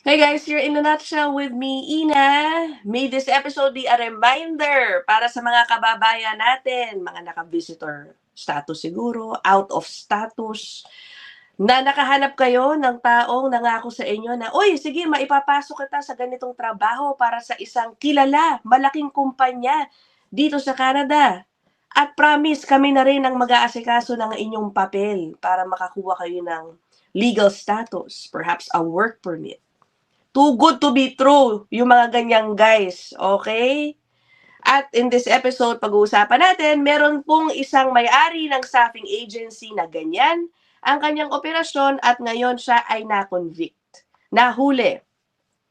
Hey guys, you're in a nutshell with me, Ina. May this episode be a reminder para sa mga kababayan natin, mga naka-visitor status siguro, out of status, na nakahanap kayo ng taong nangako sa inyo na, "Uy, sige, maipapasok kita sa ganitong trabaho para sa isang kilala, malaking kumpanya dito sa Canada. At promise, kami na rin ang mag-aasikaso ng inyong papel para makakuha kayo ng legal status, perhaps a work permit." Too good to be true, yung mga ganyang guys, okay? At in this episode, pag-uusapan natin, meron pong isang may-ari ng staffing agency na ganyan ang kanyang operasyon at ngayon siya ay na-convict. Nahuli.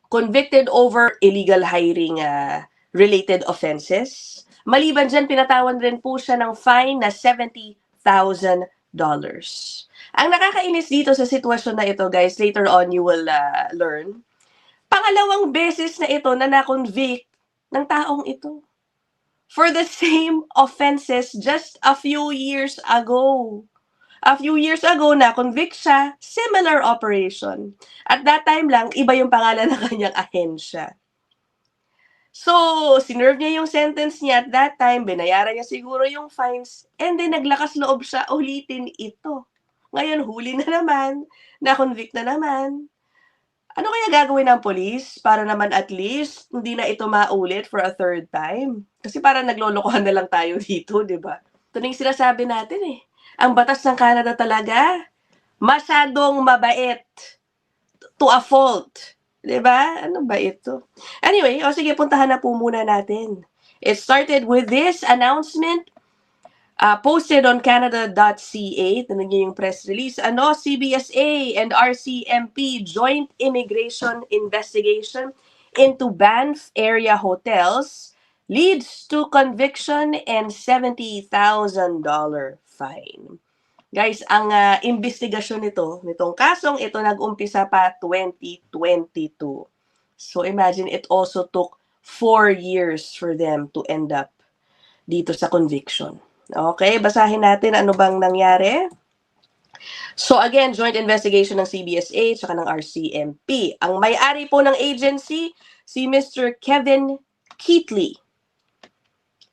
Convicted over illegal hiring related offenses. Maliban dyan, pinatawan rin po siya ng fine na $70,000. Ang nakakainis dito sa sitwasyon na ito, guys, later on you will learn, pangalawang beses na ito na na-convict ng taong ito for the same offenses just a few years ago. A few years ago, na-convict siya, similar operation. At that time lang, iba yung pangalan ng kanyang ahensya. So, sinerve niya yung sentence niya at that time, binayaran niya siguro yung fines, and then naglakas loob siya ulitin ito. Ngayon, huli na naman, na-convict na naman. Ano kaya gagawin ng police para naman at least hindi na ito maulit for a third time? Kasi parang naglolokohan na lang tayo dito, di ba? Ito na yung sinasabi natin eh. Ang batas ng Canada talaga, masyadong mabait to a fault. Di ba? Ano ba ito? Anyway, o sige, puntahan na po muna natin. It started with this announcement posted on Canada.ca, tanong niyo yung press release, CBSA and RCMP joint immigration investigation into Banff area hotels leads to conviction and $70,000 fine. Guys, ang investigasyon nitong kasong ito nag-umpisa pa 2022. So imagine it also took 4 years for them to end up dito sa conviction. Okay, basahin natin ano bang nangyari. So again, joint investigation ng CBSA at ng RCMP. Ang may-ari po ng agency, si Mr. Kevin Keatley.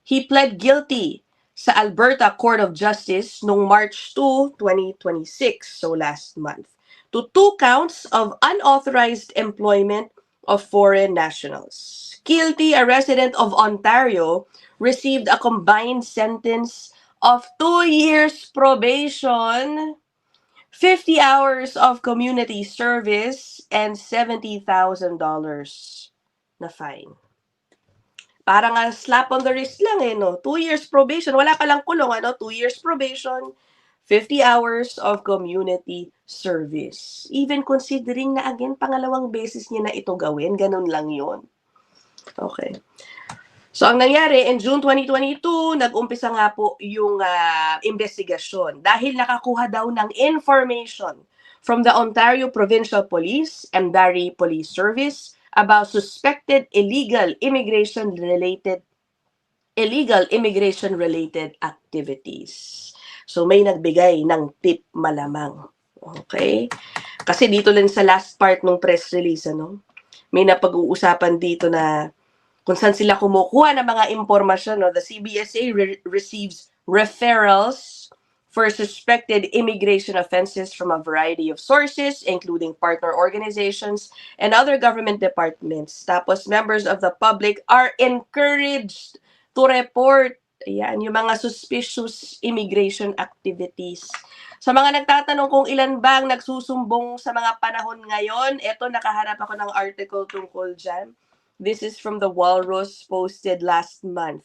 He pled guilty sa Alberta Court of Justice noong March 2, 2026, so last month, to 2 counts of unauthorized employment of foreign nationals. Keatley, a resident of Ontario, received a combined sentence of 2 years probation, 50 hours of community service, and $70,000 na fine. Parang slap on the wrist lang eh, no? 2 years probation. Wala ka lang kulong, ano? 2 years probation, 50 hours of community service. Even considering na again, pangalawang beses niya na ito gawin, ganun lang yon. Okay. So, ang nangyari, in June 2022, nag-umpisa nga po yung investigasyon dahil nakakuha daw ng information from the Ontario Provincial Police and Barrie Police Service about suspected illegal immigration-related activities. So, may nagbigay ng tip malamang. Okay? Kasi dito lang sa last part ng press release, ano, may napag-uusapan dito na kung saan sila kumukuha ng mga impormasyon. No? The CBSA receives referrals for suspected immigration offenses from a variety of sources, including partner organizations and other government departments. Tapos, members of the public are encouraged to report ayan, yung mga suspicious immigration activities. Sa mga nagtatanong kung ilan bang nagsusumbong sa mga panahon ngayon, eto, nakaharap ako ng article tungkol dyan. This is from the Walrus, posted last month.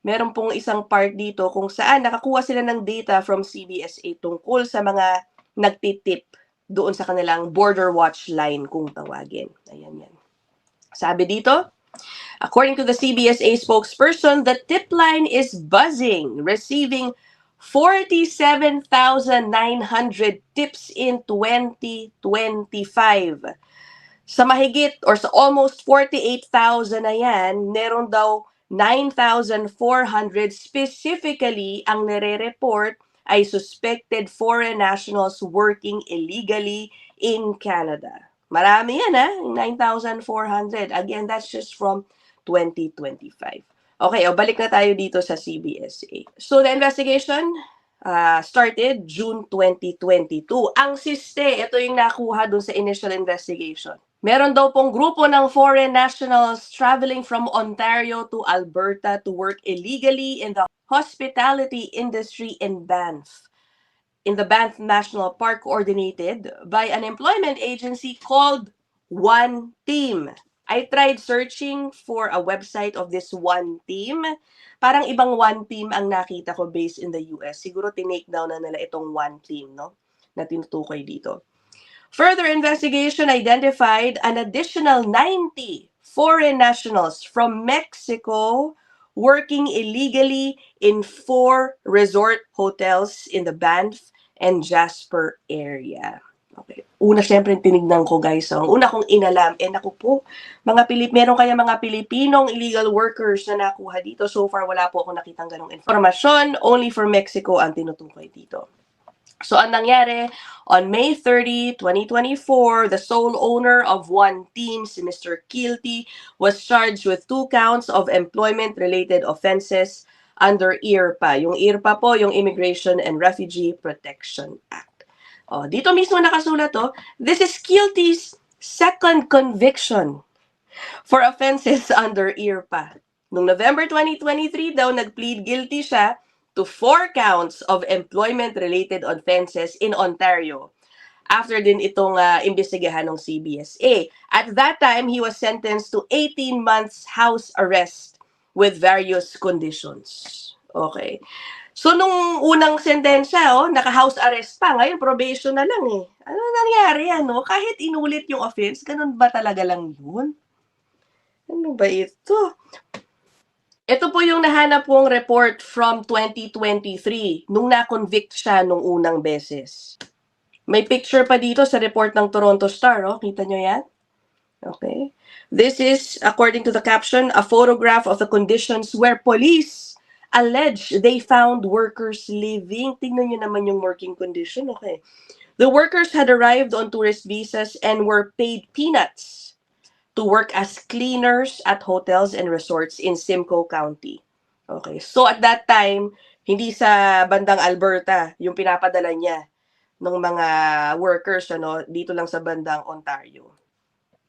Meron pong isang part dito kung saan nakakuha sila ng data from CBSA tungkol sa mga nagtitip doon sa kanilang border watch line kung tawagin. Ayan yan. Sabi dito, according to the CBSA spokesperson, the tip line is buzzing, receiving 47,900 tips in 2025. Sa mahigit or sa almost 48,000 na yan, meron daw 9,400 specifically ang nire-report ay suspected foreign nationals working illegally in Canada. Marami yan, 9,400. Again, that's just from 2025. Okay, balik na tayo dito sa CBSA. So, the investigation started June 2022. Ang siste, ito yung nakuha dun sa initial investigation. Meron daw pong grupo ng foreign nationals traveling from Ontario to Alberta to work illegally in the hospitality industry in Banff. In the Banff National Park, coordinated by an employment agency called One Team. I tried searching for a website of this One Team. Parang ibang One Team ang nakita ko based in the US. Siguro tinake down na nila itong One Team, no? Na tinutukoy dito. Further investigation identified an additional 90 foreign nationals from Mexico working illegally in 4 resort hotels in the Banff and Jasper area. Okay. Una, syempre, tinignan ko, guys. Ang una kong inalam, naku po, meron kaya mga Pilipinong illegal workers na nakuha dito. So far, wala po ako nakitang ganong informasyon. Only for Mexico ang tinutukoy dito. So, ang nangyari, on May 30, 2024, the sole owner of One Team, si Mr. Kilty, was charged with 2 counts of employment-related offenses under IRPA. Yung IRPA po, yung Immigration and Refugee Protection Act. Dito mismo nakasulat this is Kilty's second conviction for offenses under IRPA. Noong November 2023 daw, nag-plead guilty siya to 4 counts of employment-related offenses in Ontario. After din itong imbestigahan ng CBSA. At that time, he was sentenced to 18 months house arrest with various conditions. Okay. So, nung unang sentensya, naka-house arrest pa. Ngayon, probation na lang eh. Ano nangyari Kahit inulit yung offense, ganun ba talaga lang yun? Ano ba ito? Ito po yung nahanap pong report from 2023 nung na-convict siya nung unang beses. May picture pa dito sa report ng Toronto Star. Kita nyo yan? Okay. This is, according to the caption, a photograph of the conditions where police allege they found workers living. Tingnan nyo naman yung working condition. Okay. The workers had arrived on tourist visas and were paid peanuts to work as cleaners at hotels and resorts in Simcoe County. Okay. So at that time, hindi sa bandang Alberta yung pinapadala niya ng mga workers dito lang sa bandang Ontario.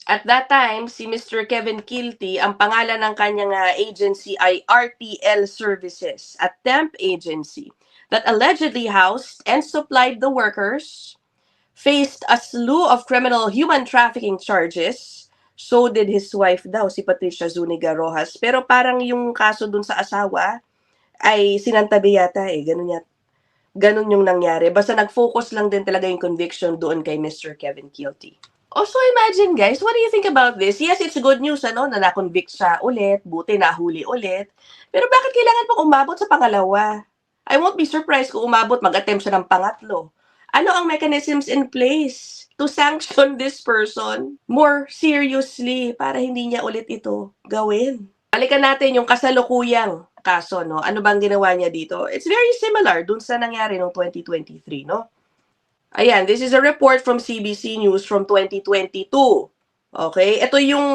At that time, si Mr. Kevin Kilty, ang pangalan ng kanyang agency ay RTL Services, a temp agency that allegedly housed and supplied the workers, faced a slew of criminal human trafficking charges. So did his wife daw, si Patricia Zuniga Rojas. Pero parang yung kaso dun sa asawa ay sinantabi yata Ganun yung nangyari. Basta nag-focus lang din talaga yung conviction doon kay Mr. Kevin Kilty. So imagine guys, what do you think about this? Yes, it's good news na na-convict siya ulit, buti nahuli ulit. Pero bakit kailangan pang umabot sa pangalawa? I won't be surprised kung umabot, mag-attempt siya ng pangatlo. Ano ang mechanisms in place to sanction this person more seriously para hindi niya ulit ito gawin? Balikan natin yung kasalukuyang kaso, Ano bang ginawa niya dito? It's very similar dun sa nangyari noong 2023, Ayan, this is a report from CBC News from 2022. Okay? Ito yung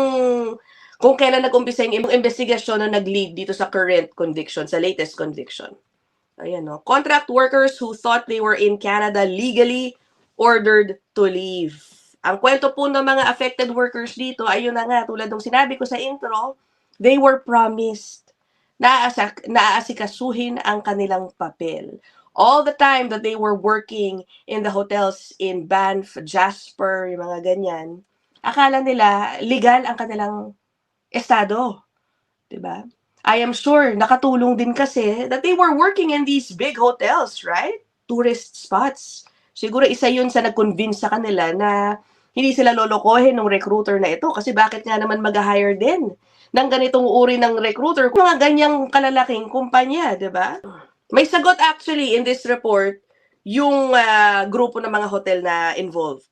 kung kailan nag-umpisa yung investigasyon na nag-lead dito sa current conviction, sa latest conviction. Ayan, Contract workers who thought they were in Canada legally ordered to leave. Ang kwento po ng mga affected workers dito, ayun na nga, tulad ng sinabi ko sa intro, they were promised na aasikasuhin ang kanilang papel. All the time that they were working in the hotels in Banff, Jasper, yung mga ganyan, akala nila legal ang kanilang estado. Diba? I am sure nakatulong din kasi that they were working in these big hotels, right? Tourist spots. Siguro isa yun sa nag-convince sa kanila na hindi sila lolokohin ng recruiter na ito kasi bakit nga naman mag-hire din ng ganitong uri ng recruiter kung mga ganyang kalalaking kumpanya, diba? May sagot actually in this report yung grupo ng mga hotel na involved.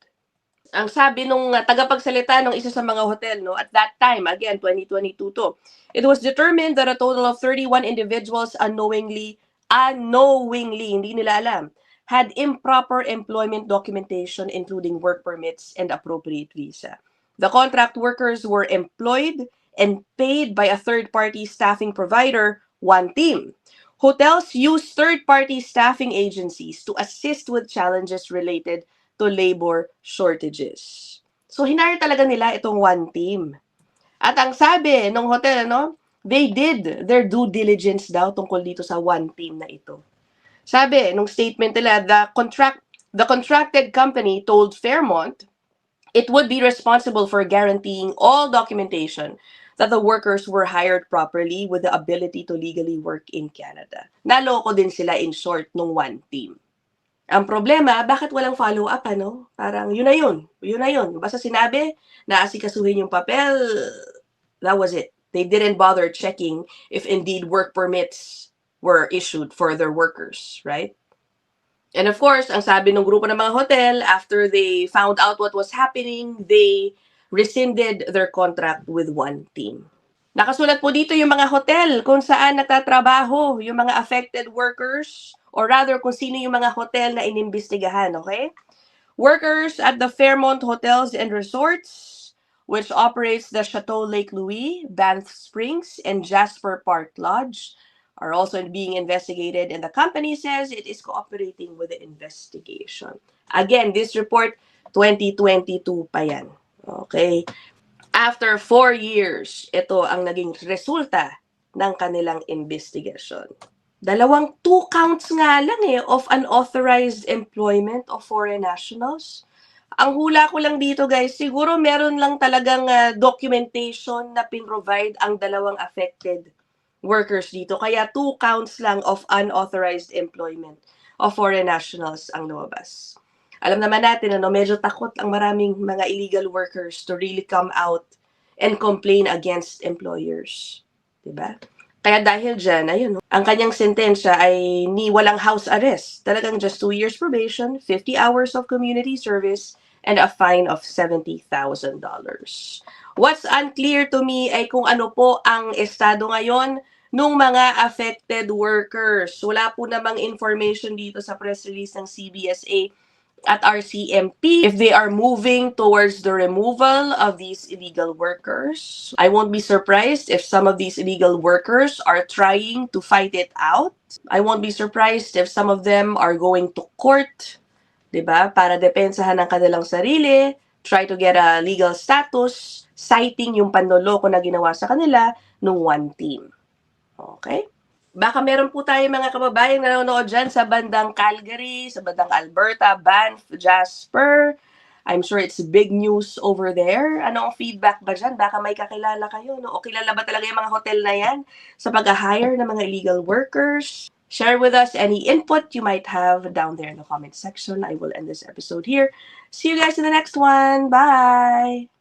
Ang sabi nung tagapagsalita ng isa sa mga hotel, at that time, again, 2022 to, it was determined that a total of 31 individuals unknowingly, hindi nila alam, had improper employment documentation, including work permits and appropriate visa. The contract workers were employed and paid by a third-party staffing provider, One Team. Hotels use third-party staffing agencies to assist with challenges related to labor shortages. So, hinire talaga nila itong One Team. At ang sabi ng hotel, they did their due diligence daw tungkol dito sa One Team na ito. Sabi nung statement nila, the contracted company told Fairmont it would be responsible for guaranteeing all documentation that the workers were hired properly with the ability to legally work in Canada. Naloko din sila in short nung One Team. Ang problema, bakit walang follow-up, ano? Parang yun na yun. Yun na yun. Basta sinabi, naasikasuhin yung papel, that was it. They didn't bother checking if indeed work permits were issued for their workers, right? And of course, ang sabi ng grupo ng mga hotel, after they found out what was happening, they rescinded their contract with One Team. Nakasulat po dito yung mga hotel kung saan nagtatrabaho yung mga affected workers, or rather kung sino yung mga hotel na inimbestigahan, okay? Workers at the Fairmont Hotels and Resorts, which operates the Chateau Lake Louise, Banff Springs, and Jasper Park Lodge, are also being investigated, and the company says it is cooperating with the investigation. Again, this report, 2022 pa yan. Okay? After 4 years, ito ang naging resulta ng kanilang investigation. 2 counts nga lang of unauthorized employment of foreign nationals. Ang hula ko lang dito guys, siguro meron lang talagang documentation na pinrovide ang 2 affected workers dito. Kaya 2 counts lang of unauthorized employment of foreign nationals ang lumabas. Alam naman natin, medyo takot ang maraming mga illegal workers to really come out and complain against employers. Diba? Kaya dahil dyan, ayun, ang kanyang sentensya ay walang house arrest. Talagang just 2 years probation, 50 hours of community service, and a fine of $70,000. What's unclear to me ay kung ano po ang estado ngayon nung mga affected workers. Wala po namang information dito sa press release ng CBSA at RCMP if they are moving towards the removal of these illegal workers. I won't be surprised if some of these illegal workers are trying to fight it out. I won't be surprised if some of them are going to court, diba? Para depensahan ang kanilang sarili, try to get a legal status, citing yung panloloko na ginawa sa kanila nung One Team. Okay? Baka meron po tayo mga kababayan na nanonood dyan sa bandang Calgary, sa bandang Alberta, Banff, Jasper. I'm sure it's big news over there. Ano ang feedback ba dyan? Baka may kakilala kayo, O kilala ba talaga yung mga hotel na yan sa pag-hire ng mga illegal workers? Share with us any input you might have down there in the comment section. I will end this episode here. See you guys in the next one. Bye!